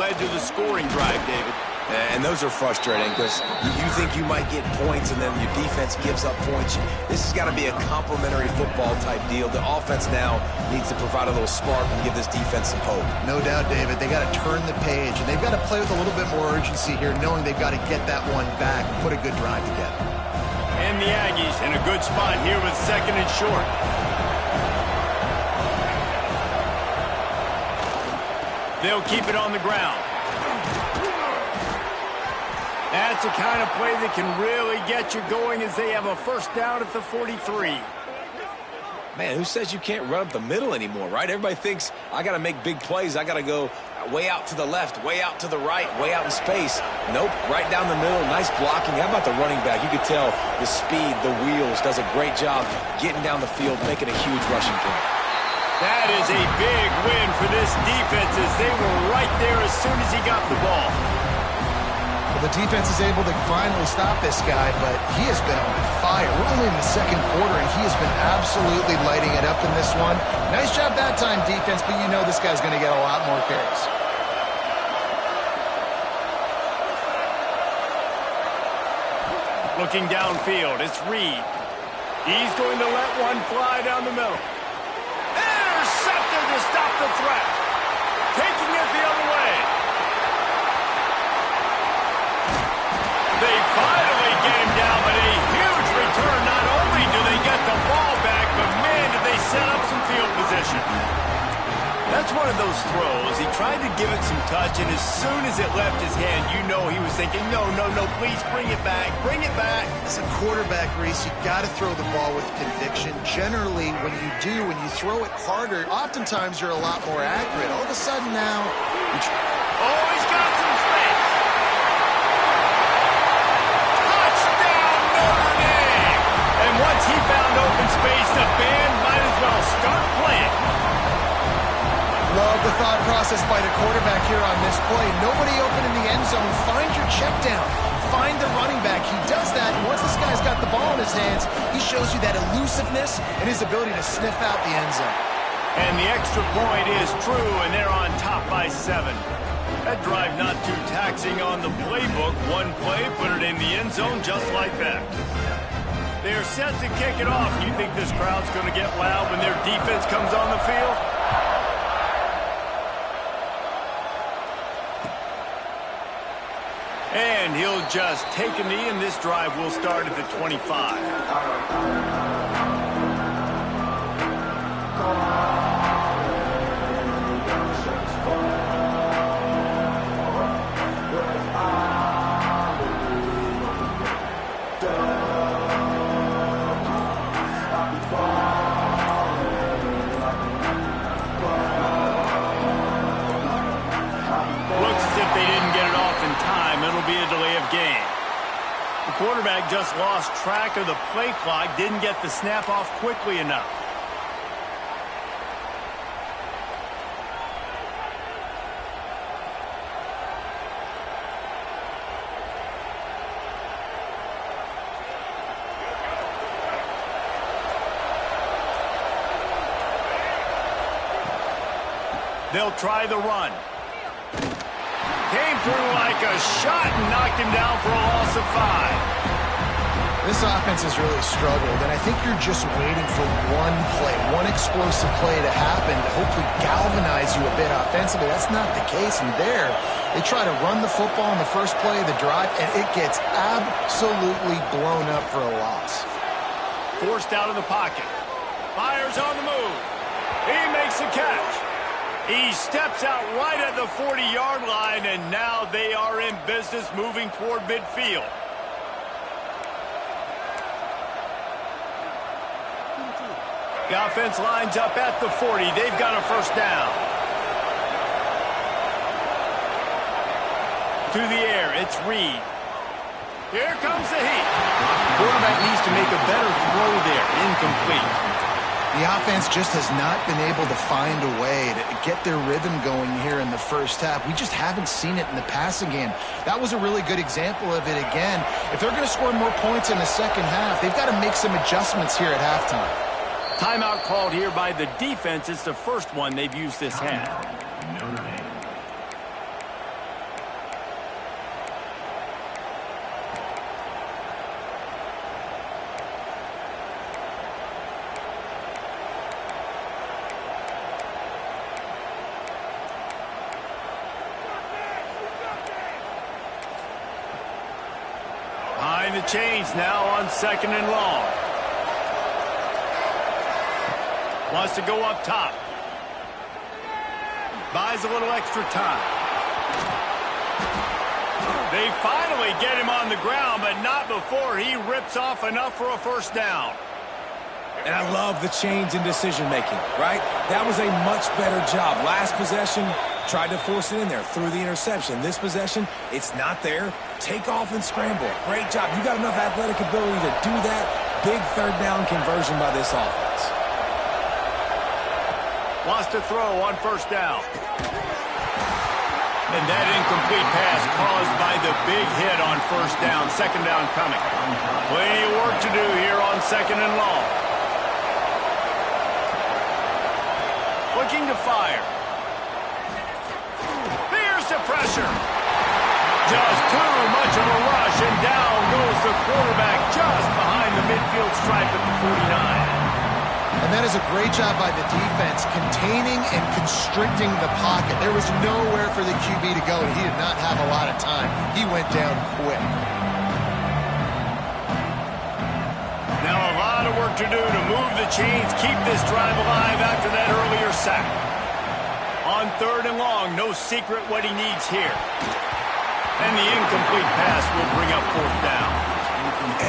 led to the scoring drive, David. And those are frustrating because you think you might get points and then your defense gives up points. This has got to be a complementary football type deal. The offense now needs to provide a little spark and give this defense some hope. No doubt, David. They got to turn the page, and they've got to play with a little bit more urgency here, knowing they've got to get that one back and put a good drive together. And the Aggies in a good spot here with 2nd and short. They'll keep it on the ground. That's the kind of play that can really get you going as they have a first down at the 43. Man, who says you can't run up the middle anymore, right? Everybody thinks I got to make big plays. I got to go way out to the left, way out to the right, way out in space. Nope, right down the middle. Nice blocking. How about the running back? You could tell the speed, the wheels, does a great job getting down the field, making a huge rushing play. That is a big win for this defense as they were right there as soon as he got the ball. Well, the defense is able to finally stop this guy, but he has been on fire. We're only in the 2nd quarter, and he has been absolutely lighting it up in this one. Nice job that time, defense, but you know this guy's going to get a lot more carries. Looking downfield, it's Reed. He's going to let one fly down the middle. Intercepted to stop the threat. Taking it the other way. They finally get him down, but a huge return. Not only do they get the ball back, but man, did they set up some field position. That's one of those throws. He tried to give it some touch, and as soon as it left his hand, you know he was thinking, no, please bring it back, bring it back. As a quarterback, Reese, you got to throw the ball with conviction. Generally, when you do, when you throw it harder, oftentimes you're a lot more accurate. All of a sudden now... Oh, he's got some space. Touchdown, Notre Dame! And once he found open space, the band might as well start playing. Love the thought process by the quarterback here on this play. Nobody open in the end zone. Find your check down. Find the running back. He does that, and once this guy's got the ball in his hands, he shows you that elusiveness and his ability to sniff out the end zone. And the extra point is true, and they're on top by 7. That drive not too taxing on the playbook. One play, put it in the end zone just like that. They're set to kick it off. You think this crowd's going to get loud when their defense comes on the field? And he'll just take a knee, and this drive will start at the 25. Looks as if they didn't get it off in time. It'll be a delay of game. The quarterback just lost track of the play clock, didn't get the snap off quickly enough. They'll try the run. Came through like a shot and knocked him down for a loss of 5. This offense has really struggled, and I think you're just waiting for one play, one explosive play to happen to hopefully galvanize you a bit offensively. That's not the case, and there, they try to run the football in the first play of the drive, and it gets absolutely blown up for a loss. Forced out of the pocket. Fires on the move. He makes the catch. He steps out right at the 40-yard line, and now they are in business moving toward midfield. The offense lines up at the 40. They've got a first down. To the air, it's Reed. Here comes the heat. Quarterback needs to make a better throw there. Incomplete. The offense just has not been able to find a way to get their rhythm going here in the first half. We just haven't seen it in the passing game. That was a really good example of it again. If they're going to score more points in the second half, they've got to make some adjustments here at halftime. Timeout called here by the defense. It's the first one they've used this half. the chains now on 2nd and long. Wants to go up top. Buys a little extra time. They finally get him on the ground, but not before he rips off enough for a first down. And I love the change in decision-making, right? That was a much better job. Last possession, tried to force it in there, threw the interception. This possession, it's not there. Take off and scramble. Great job. You got enough athletic ability to do that. Big third down conversion by this offense. Wants to throw on first down. And that incomplete pass caused by the big hit on first down. 2nd down coming. Plenty of work to do here on 2nd and long. Looking to fire. Here's the pressure. Just too much of a rush, and down goes the quarterback just behind the midfield stripe at the 49. And that is a great job by the defense, containing and constricting the pocket. There was nowhere for the QB to go, and he did not have a lot of time. He went down quick. Now a lot of work to do to move the chains, keep this drive alive after that earlier sack. On 3rd and long, no secret what he needs here. And the incomplete pass will bring up 4th down.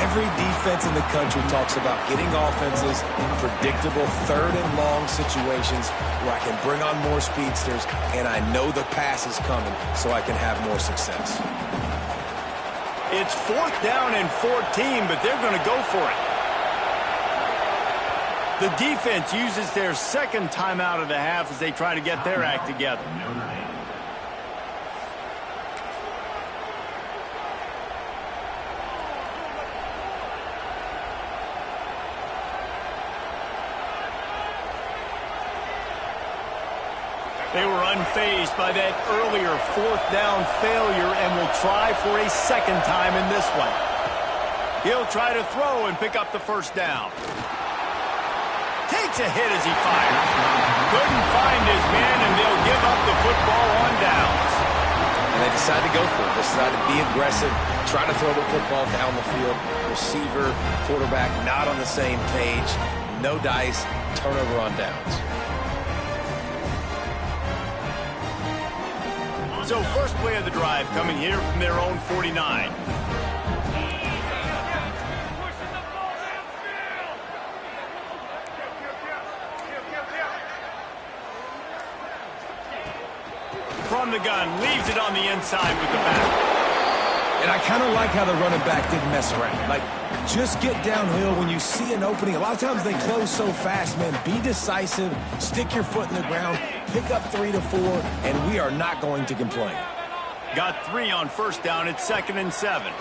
Every defense in the country talks about getting offenses in predictable 3rd and long situations where I can bring on more speedsters and I know the pass is coming so I can have more success. It's 4th down and 14, but they're going to go for it. The defense uses their 2nd timeout of the half as they try to get their act together. They were unfazed by that earlier 4th down failure and will try for a 2nd time in this one. He'll try to throw and pick up the first down. Takes a hit as he fires. Couldn't find his man, and they'll give up the football on downs. And they decide to go for it. They decide to be aggressive, try to throw the football down the field. Receiver, quarterback not on the same page. No dice, turnover on downs. So first play of the drive coming here from their own 49. From the gun, leaves it on the inside with the back. And I kind of like how the running back didn't mess around. Like, just get downhill when you see an opening. A lot of times they close so fast, man. Be decisive, stick your foot in the ground, pick up 3 to 4, and we are not going to complain. Got 3 on first down. It's 2nd and 7.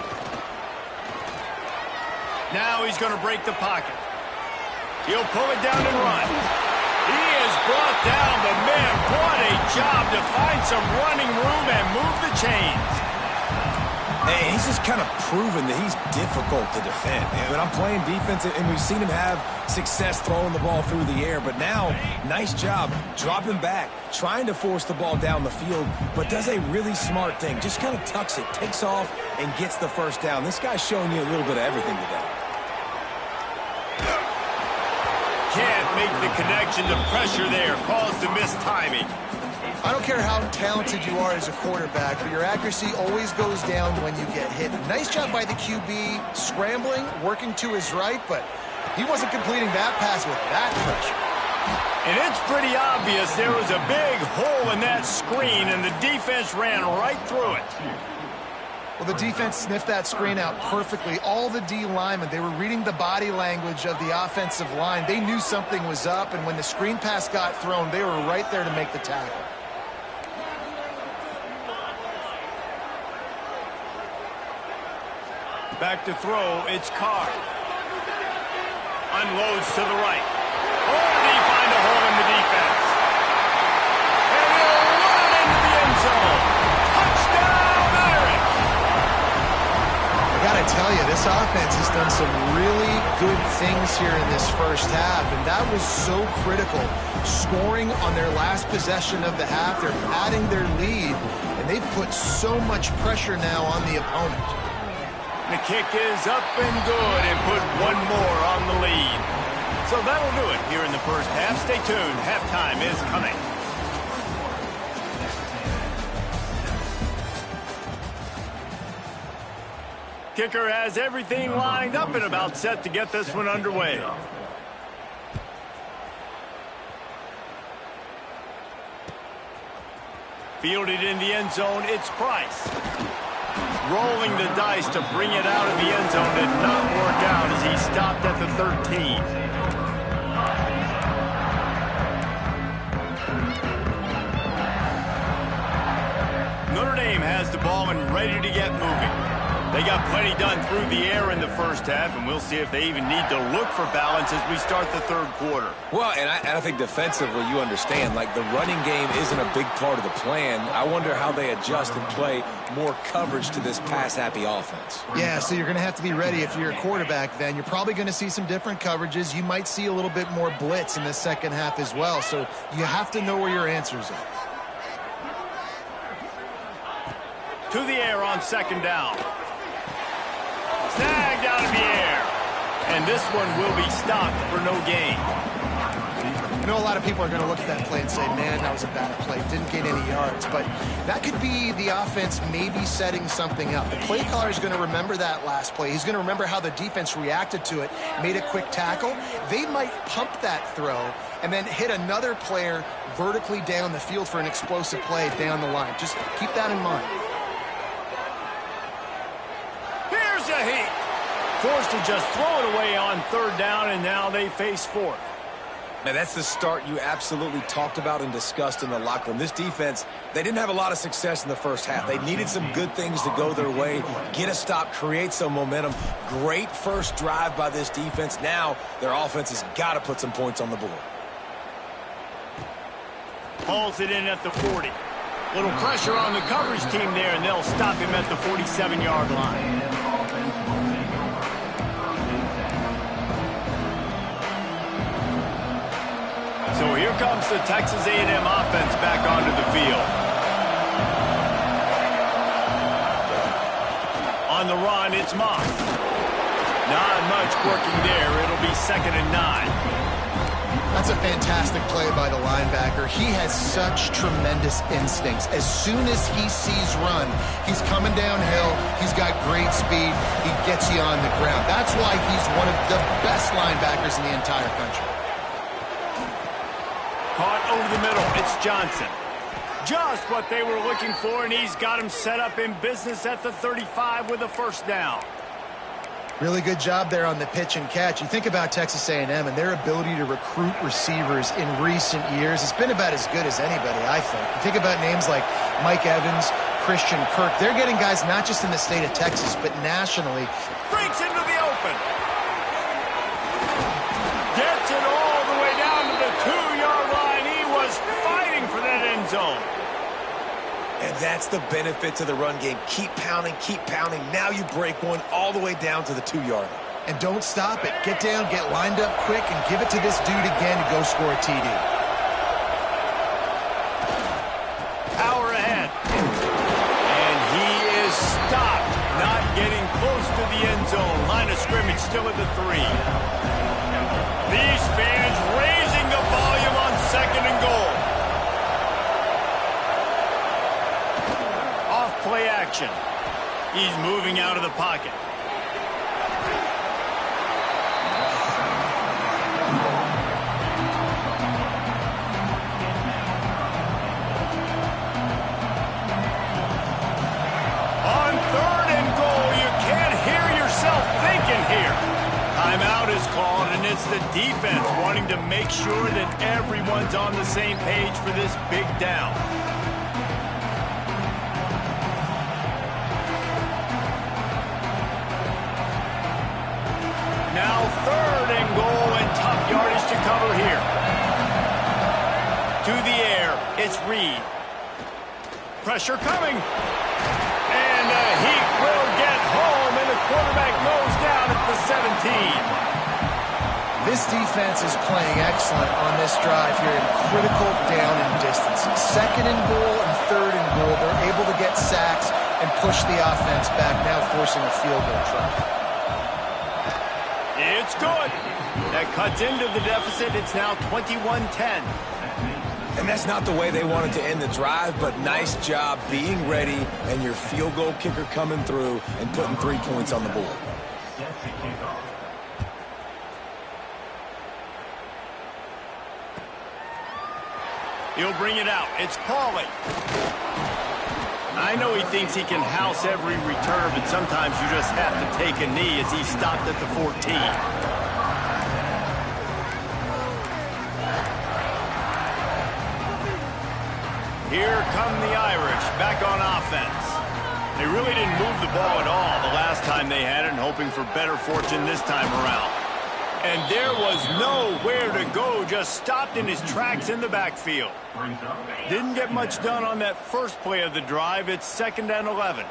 Now he's going to break the pocket. He'll pull it down and run. He is brought down, but man, what a job to find some running room and move the chains. Hey, he's just kind of proven that he's difficult to defend. And when I'm playing defense, and we've seen him have success throwing the ball through the air, but now, nice job dropping back, trying to force the ball down the field, but does a really smart thing. Just kind of tucks it, takes off, and gets the first down. This guy's showing you a little bit of everything today. Can't make the connection. The pressure there caused the mistiming. I don't care how talented you are as a quarterback, but your accuracy always goes down when you get hit. Nice job by the QB scrambling, working to his right, but he wasn't completing that pass with that pressure. And it's pretty obvious there was a big hole in that screen, and the defense ran right through it. Well, the defense sniffed that screen out perfectly. All the D linemen, they were reading the body language of the offensive line. They knew something was up, and when the screen pass got thrown, they were right there to make the tackle. Back to throw, it's Carr. Unloads to the right. Oh, did he find a hole in the defense? And he'll run into the end zone. Touchdown, Irish! I gotta tell you, this offense has done some really good things here in this first half, and that was so critical. Scoring on their last possession of the half, they're adding their lead, and they've put so much pressure now on the opponent. The kick is up and good and put one more on the lead. So that'll do it here in the first half. Stay tuned. Halftime is coming. Kicker has everything lined up and about set to get this one underway. Fielded in the end zone, it's Price. Rolling the dice to bring it out of the end zone did not work out as he stopped at the 13. Notre Dame has the ball and ready to get moving. They got plenty done through the air in the first half, and we'll see if they even need to look for balance as we start the third quarter. Well, and I think defensively, you understand, like the running game isn't a big part of the plan. I wonder how they adjust and play more coverage to this pass-happy offense. Yeah, so you're going to have to be ready if you're a quarterback then. You're probably going to see some different coverages. You might see a little bit more blitz in the second half as well, so you have to know where your answers are. To the air on second down. Snagged out of the air. And this one will be stopped for no gain. I know a lot of people are going to look at that play and say, man, that was a bad play. Didn't gain any yards. But that could be the offense maybe setting something up. The play caller is going to remember that last play. He's going to remember how the defense reacted to it, made a quick tackle. They might pump that throw and then hit another player vertically down the field for an explosive play down the line. Just keep that in mind. Forced to just throw it away on third down, and now they face fourth. Now, that's the start you absolutely talked about and discussed in the locker room. This defense, they didn't have a lot of success in the first half. They needed some good things to go their way, get a stop, create some momentum. Great first drive by this defense. Now their offense has got to put some points on the board. Hauls it in at the 40. Little pressure on the coverage team there, and they'll stop him at the 47-yard line. So here comes the Texas A&M offense back onto the field. On the run, it's Moss. Not much working there. It'll be 2nd and 9. That's a fantastic play by the linebacker. He has such tremendous instincts. As soon as he sees run, he's coming downhill. He's got great speed. He gets you on the ground. That's why he's one of the best linebackers in the entire country. Caught over the middle. It's Johnson. Just what they were looking for, and he's got him set up in business at the 35 with a first down. Really good job there on the pitch and catch. You think about Texas A&M and their ability to recruit receivers in recent years. It's been about as good as anybody, I think. You think about names like Mike Evans, Christian Kirk. They're getting guys not just in the state of Texas, but nationally. Breaks into the open. Gets it all the way down to the 2-yard line. He was fighting for that end zone. And that's the benefit to the run game. Keep pounding, keep pounding. Now you break one all the way down to the 2-yard line. And don't stop it. Get down, get lined up quick, and give it to this dude again to go score a TD. Power ahead. And he is stopped. Not getting close to the end zone. Line of scrimmage still at the 3. These fans raising the volume on 2nd and goal. Play action. He's moving out of the pocket. On 3rd and goal, you can't hear yourself thinking here. Timeout is called, and it's the defense wanting to make sure that everyone's on the same page for this big down. Now 3rd and goal, and tough yardage to cover here. To the air, it's Reed. Pressure coming. And he will get home, and the quarterback goes down at the 17. This defense is playing excellent on this drive here in critical down and distance. 2nd and goal and 3rd and goal. They're able to get sacks, and push the offense back, now forcing a field goal try. It's good. That cuts into the deficit. It's now 21-10. And that's not the way they wanted to end the drive, but nice job being ready and your field goal kicker coming through and putting 3 points on the board. He'll bring it out. It's Pauly. I know he thinks he can house every return, but sometimes you just have to take a knee as he stopped at the 14. Here come the Irish back on offense. They really didn't move the ball at all the last time they had it, and hoping for better fortune this time around. And there was nowhere to go, just stopped in his tracks in the backfield. Didn't get much done on that first play of the drive. It's 2nd and 11.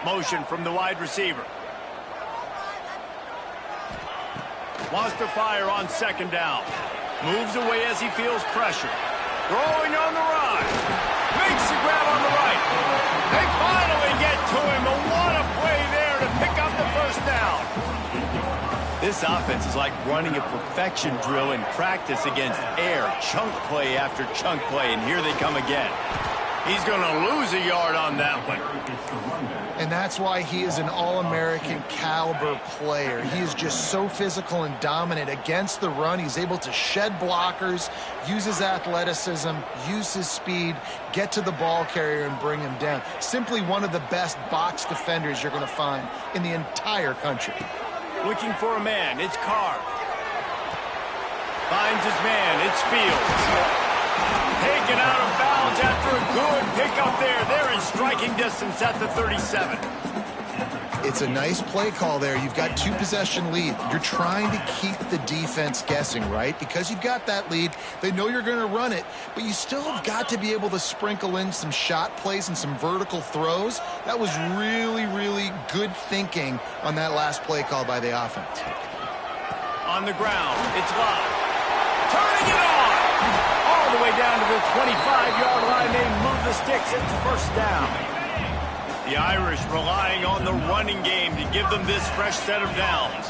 Motion from the wide receiver. Wants to fire on 2nd down. Moves away as he feels pressure. Throwing on the run. Makes the grab on the right. They finally get to him. But what a play there to pick up the first down. This offense is like running a perfection drill in practice against air. Chunk play after chunk play, and here they come again. He's going to lose a yard on that one. And that's why he is an all-American caliber player. He is just so physical and dominant against the run. He's able to shed blockers, use his athleticism, use his speed, get to the ball carrier and bring him down. Simply one of the best box defenders you're going to find in the entire country. Looking for a man. It's Carr. Finds his man. It's Fields. Taken out of bounds after a good pickup there. They're in striking distance at the 37. It's a nice play call there. You've got 2-possession lead. You're trying to keep the defense guessing, right? Because you've got that lead, they know you're going to run it, but you still have got to be able to sprinkle in some shot plays and some vertical throws. That was really, really good thinking on that last play call by the offense. On the ground, it's Love. Turning it on! All the way down to the 25-yard line. They move the sticks. It's 1st down. The Irish relying on the running game to give them this fresh set of downs.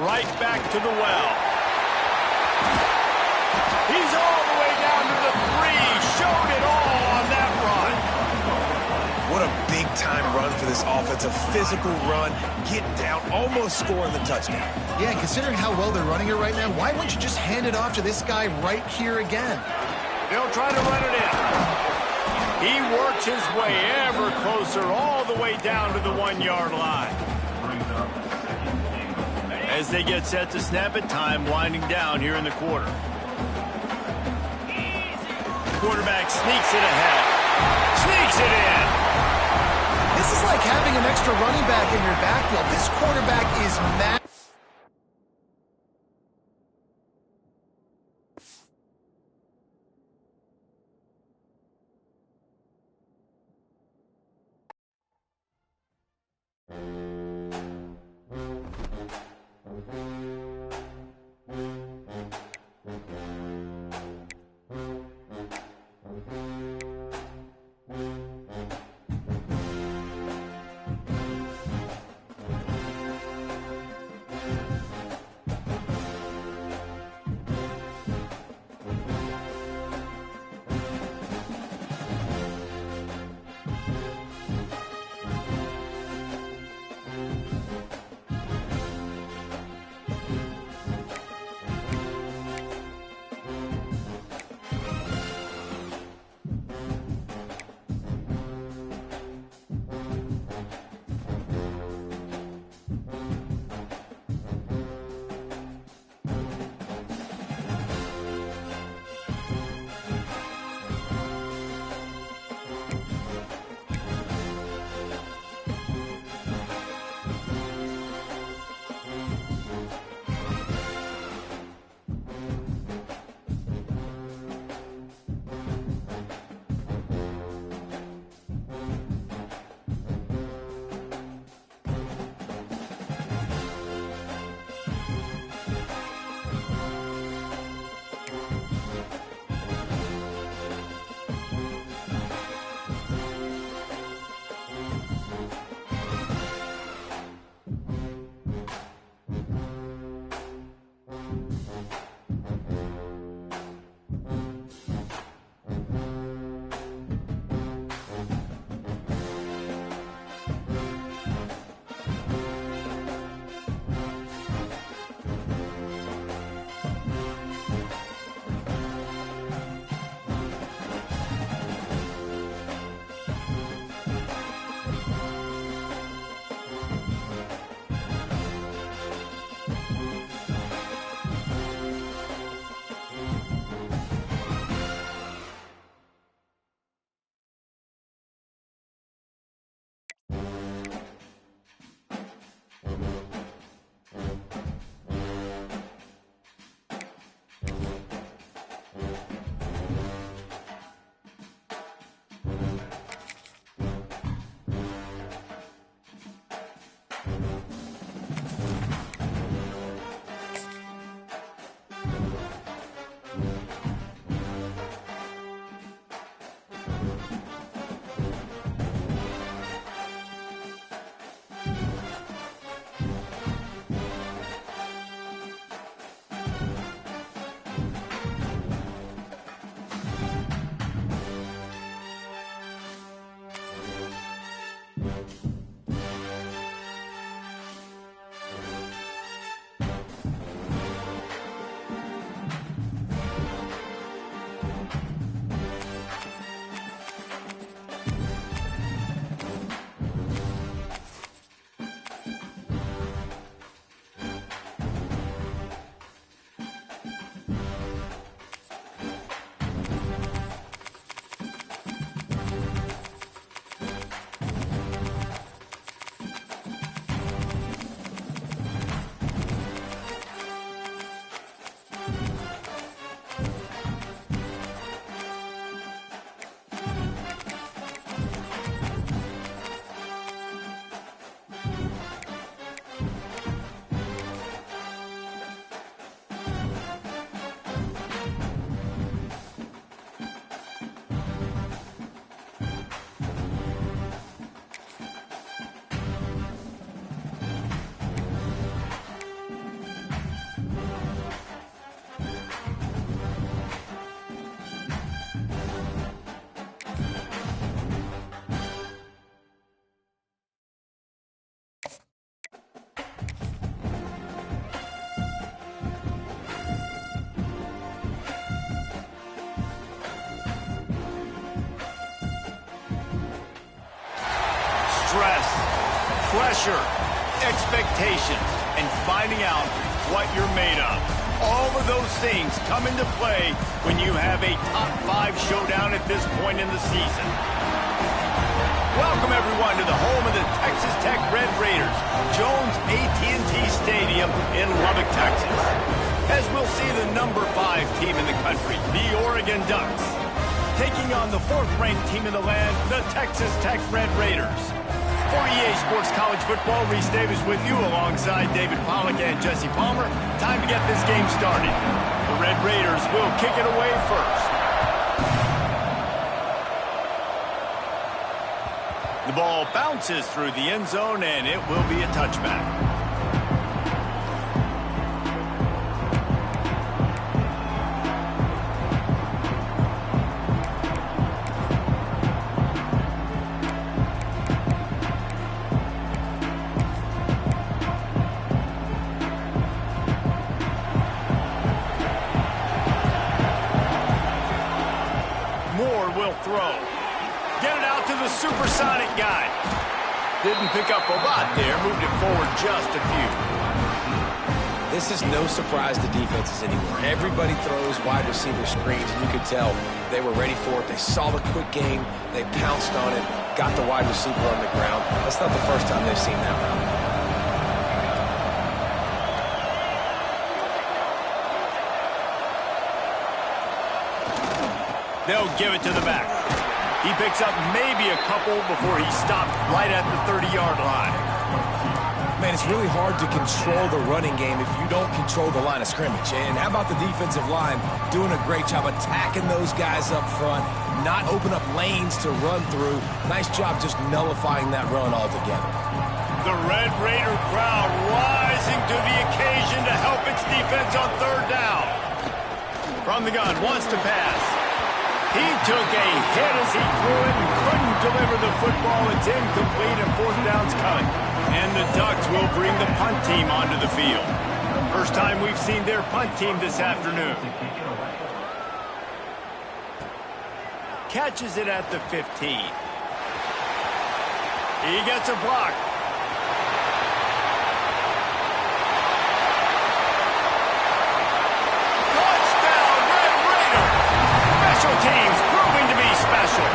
Right back to the well. He's all the way down to the 3. Showed it all on that run. What a big-time run for this offense. A physical run, get down, almost scoring the touchdown. Yeah, and considering how well they're running it right now, why wouldn't you just hand it off to this guy right here again? They'll try to run it in. He works his way ever closer all the way down to the 1-yard line. As they get set to snap it, time winding down here in the quarter. Quarterback sneaks it ahead. Sneaks it in. This is like having an extra running back in your backfield. This quarterback is mad. stress, pressure, expectations, and finding out what you're made of. All of those things come into play when you have a top 5 showdown at this point in the season. Welcome, everyone, to the home of the Texas Tech Red Raiders, Jones AT&T Stadium in Lubbock, Texas. As we'll see the number 5 team in the country, the Oregon Ducks, taking on the 4th-ranked team in the land, the Texas Tech Red Raiders. For EA Sports College Football, Reese Davis with you alongside David Pollack and Jesse Palmer. Time to get this game started. The Red Raiders will kick it away first. The ball bounces through the end zone, and it will be a touchback. Throw. Get it out to the supersonic guy. Didn't pick up a lot there. Moved it forward just a few. This is no surprise to defenses anymore. Everybody throws wide receiver screens, and you could tell they were ready for it. They saw the quick game. They pounced on it, got the wide receiver on the ground. That's not the first time they've seen that route. They'll give it to the back. He picks up maybe a couple before he stopped right at the 30-yard line. Man, it's really hard to control the running game if you don't control the line of scrimmage. And how about the defensive line doing a great job attacking those guys up front, not open up lanes to run through. Nice job just nullifying that run altogether. The Red Raider crowd rising to the occasion to help its defense on 3rd down. From the gun, wants to pass. He took a hit as he threw it and couldn't deliver the football. It's incomplete and 4th down's coming. And the Ducks will bring the punt team onto the field. First time we've seen their punt team this afternoon. Catches it at the 15. He gets a block. Teams proving to be special.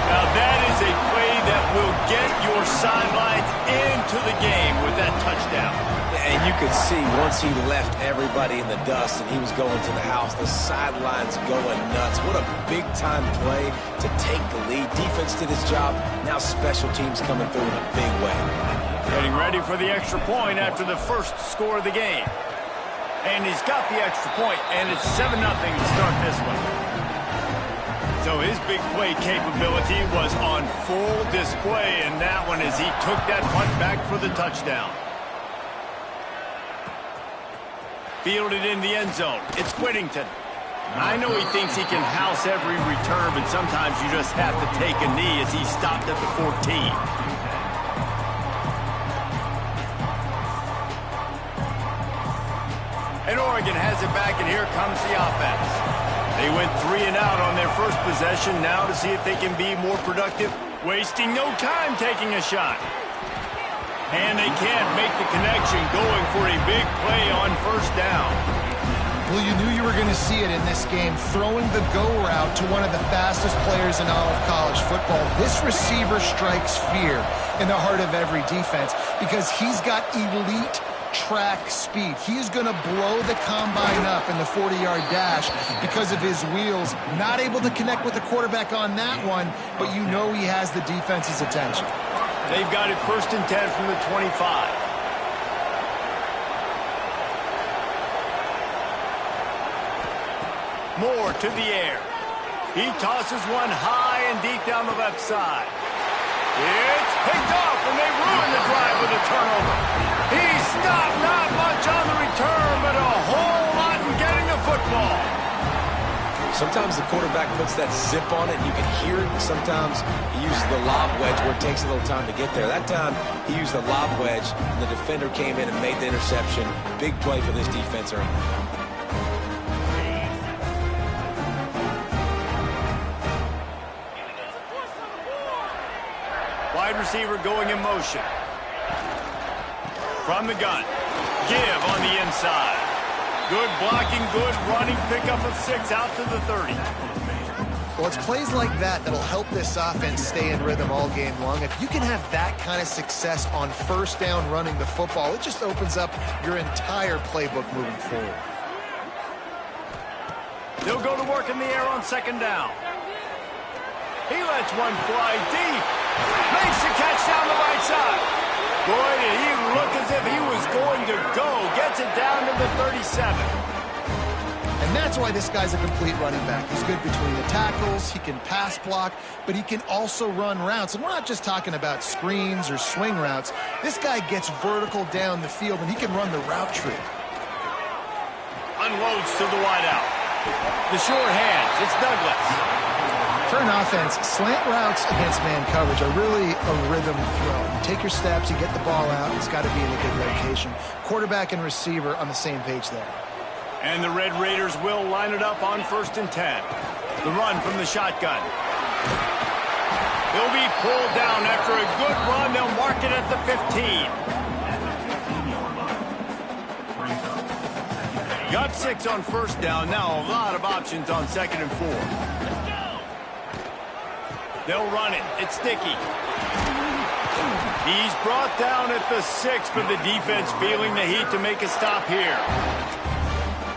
Now that is a play that will get your sidelines into the game with that touchdown. And you could see once he left everybody in the dust and he was going to the house, the sidelines going nuts. What a big-time play to take the lead. Defense did its job. Now special teams coming through in a big way. Getting ready for the extra point after the first score of the game. And he's got the extra point, and it's 7-0 to start this one. So his big play capability was on full display in that one as he took that punt back for the touchdown. Fielded in the end zone. It's Whittington. I know he thinks he can house every return, but sometimes you just have to take a knee as he stopped at the 14. And Oregon has it back, and here comes the offense. They went 3 and out on their first possession. Now to see if they can be more productive. Wasting no time taking a shot. And they can't make the connection, going for a big play on 1st down. Well, you knew you were going to see it in this game, throwing the go route to one of the fastest players in all of college football. This receiver strikes fear in the heart of every defense because he's got elite track speed. He is going to blow the combine up in the 40-yard dash because of his wheels. Not able to connect with the quarterback on that one, but you know he has the defense's attention. They've got it 1st and 10 from the 25. Moore to the air. He tosses one high and deep down the left side. It's picked off, and they ruin the drive with a turnover. He stopped, not much on the return, but a whole lot in getting the football. Sometimes the quarterback puts that zip on it, and you can hear it. Sometimes he uses the lob wedge where it takes a little time to get there. That time, he used the lob wedge, and the defender came in and made the interception. Big play for this defense early. Wide receiver going in motion. From the gun. Give on the inside. Good blocking, good running. Pickup of 6 out to the 30. Well, it's plays like that that'll help this offense stay in rhythm all game long. If you can have that kind of success on first down running the football, it just opens up your entire playbook moving forward. They'll go to work in the air on second down. He lets one fly deep. Makes the catch down the right side. Boy, did he look as if he was going to go. Gets it down to the 37. And that's why this guy's a complete running back. He's good between the tackles, he can pass block, but he can also run routes. And we're not just talking about screens or swing routes. This guy gets vertical down the field, and he can run the route tree. Unloads to the wideout. The short hands, it's Douglas. For an offense, slant routes against man coverage are really a rhythm throw. You take your steps, you get the ball out, it's got to be in a good location. Quarterback and receiver on the same page there. And the Red Raiders will line it up on 1st and 10. The run from the shotgun. They'll be pulled down after a good run. They'll mark it at the 15. Got 6 on 1st down. Now a lot of options on 2nd and 4. They'll run it. It's Sticky. He's brought down at the 6, but the defense feeling the heat to make a stop here.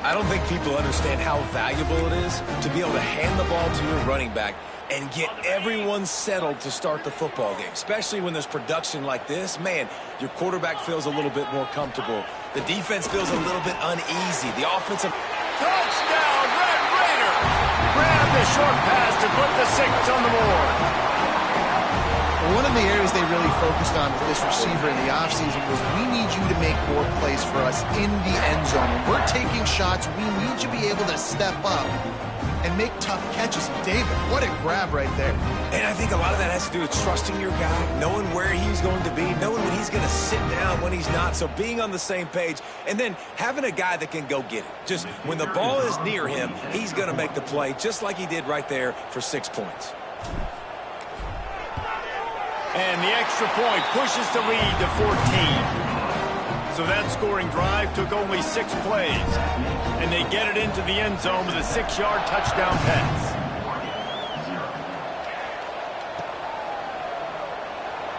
I don't think people understand how valuable it is to be able to hand the ball to your running back and get everyone settled to start the football game, especially when there's production like this. Man, your quarterback feels a little bit more comfortable. The defense feels a little bit uneasy. The offensive... Touchdown, Red Raider! Grab the short pass to put the 6 on the board. One of the areas they really focused on with this receiver in the offseason was, we need you to make more plays for us in the end zone. When we're taking shots, we need you to be able to step up and make tough catches. David, what a grab right there. And I think a lot of that has to do with trusting your guy, knowing where he's going to be, knowing when he's going to sit down, when he's not. So being on the same page, and then having a guy that can go get it. Just when the ball is near him, he's going to make the play, just like he did right there for 6 points. And the extra point pushes the lead to 14. So that scoring drive took only 6 plays. And they get it into the end zone with a 6-yard touchdown pass.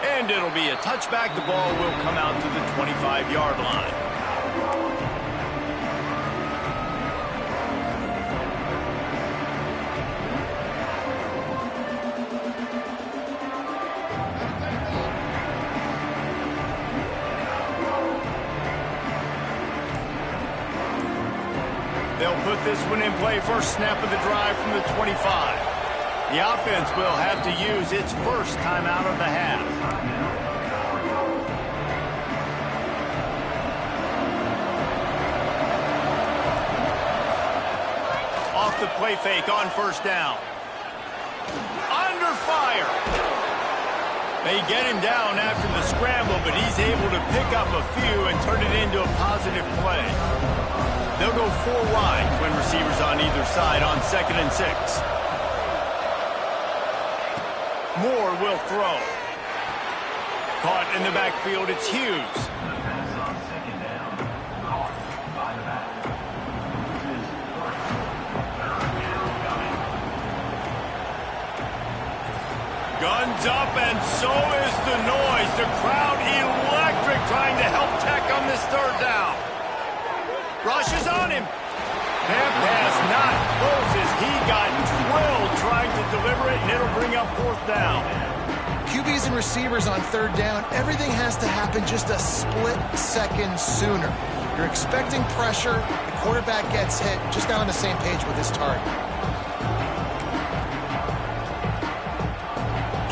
And it'll be a touchback. The ball will come out to the 25-yard line. They'll put this one in play. First snap of the drive from the 25. The offense will have to use its first timeout of the half. Off the play fake on 1st down. Under fire. They get him down after the scramble, but he's able to pick up a few and turn it into a positive play. They'll go 4 wide, twin receivers on either side on 2nd and 6. Moore will throw. Caught in the backfield, it's Hughes. Guns up, and so is the noise. The crowd electric, trying to help Tech on this 3rd down. Rushes on him. That pass not close as he got drilled trying to deliver it, and it'll bring up 4th down. QBs and receivers on 3rd down, everything has to happen just a split second sooner. You're expecting pressure, the quarterback gets hit, just not on the same page with his target.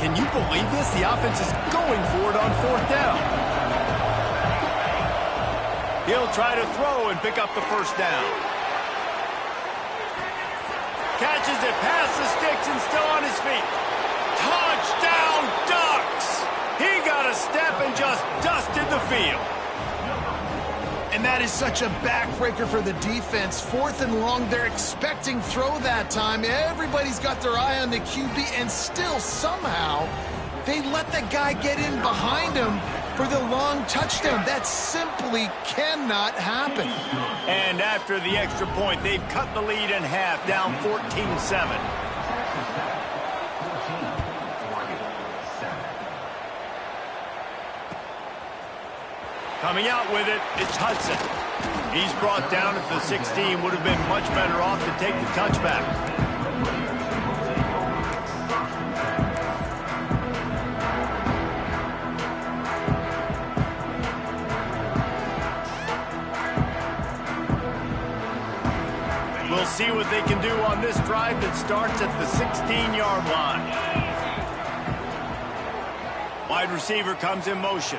Can you believe this? The offense is going for it on 4th down. He'll try to throw and pick up the 1st down. Catches it past the sticks and still on his feet. Touchdown, Ducks! He got a step and just dusted the field. And that is such a backbreaker for the defense. 4th and long, they're expecting throw that time. Everybody's got their eye on the QB, and still somehow They let the guy get in behind him for the long touchdown. That simply cannot happen. And after the extra point, they've cut the lead in half, down 14-7. Coming out with it, it's Hudson. He's brought down at the 16. Would have been much better off to take the touchback. We'll see what they can do on this drive that starts at the 16-yard line. Wide receiver comes in motion.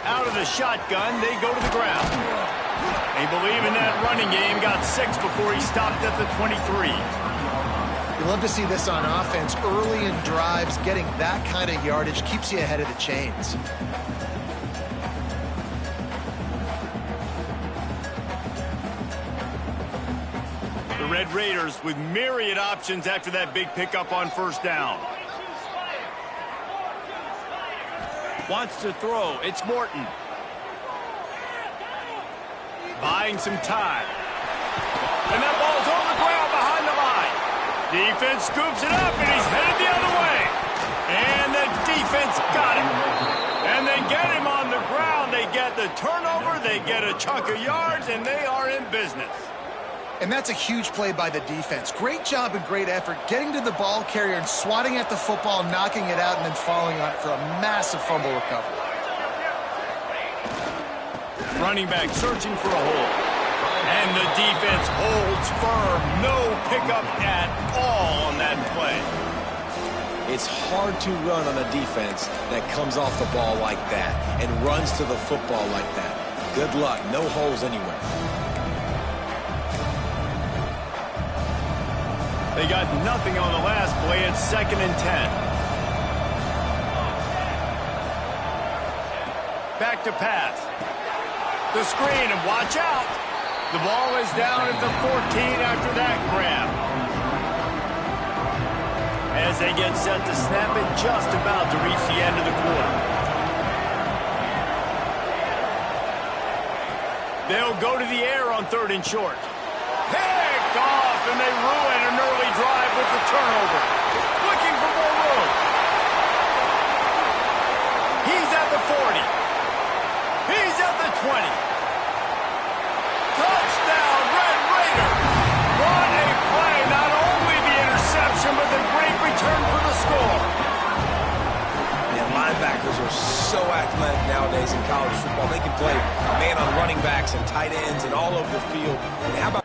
Out of the shotgun, they go to the ground. They believe in that running game, got 6 before he stopped at the 23. You love to see this on offense. Early in drives, getting that kind of yardage keeps you ahead of the chains. The Red Raiders with myriad options after that big pickup on first down. Wants to throw. It's Morton. Buying some time. And that ball's on the ground behind the line. Defense scoops it up, and he's headed the other way. And the defense got him. And they get him on the ground. They get the turnover. They get a chunk of yards, and they are in business. And that's a huge play by the defense. Great job and great effort getting to the ball carrier and swatting at the football, knocking it out, and then falling on it for a massive fumble recovery. Running back searching for a hole. And the defense holds firm. No pickup at all on that play. It's hard to run on a defense that comes off the ball like that and runs to the football like that. Good luck. No holes anywhere. They got nothing on the last play. It's 2nd and 10. Back to pass. The screen, and watch out. The ball is down at the 14 after that grab. As they get set to snap it, just about to reach the end of the quarter. They'll go to the air on 3rd and short. Picked off, and they ruin an early drive with the turnover. Looking for more room. He's at the 40. He's at the 20. Touchdown, Red Raiders. What a play. Not only the interception, but the great return for the score. And linebackers are so athletic nowadays in college football. They can play man on running backs and tight ends and all over the field. And how about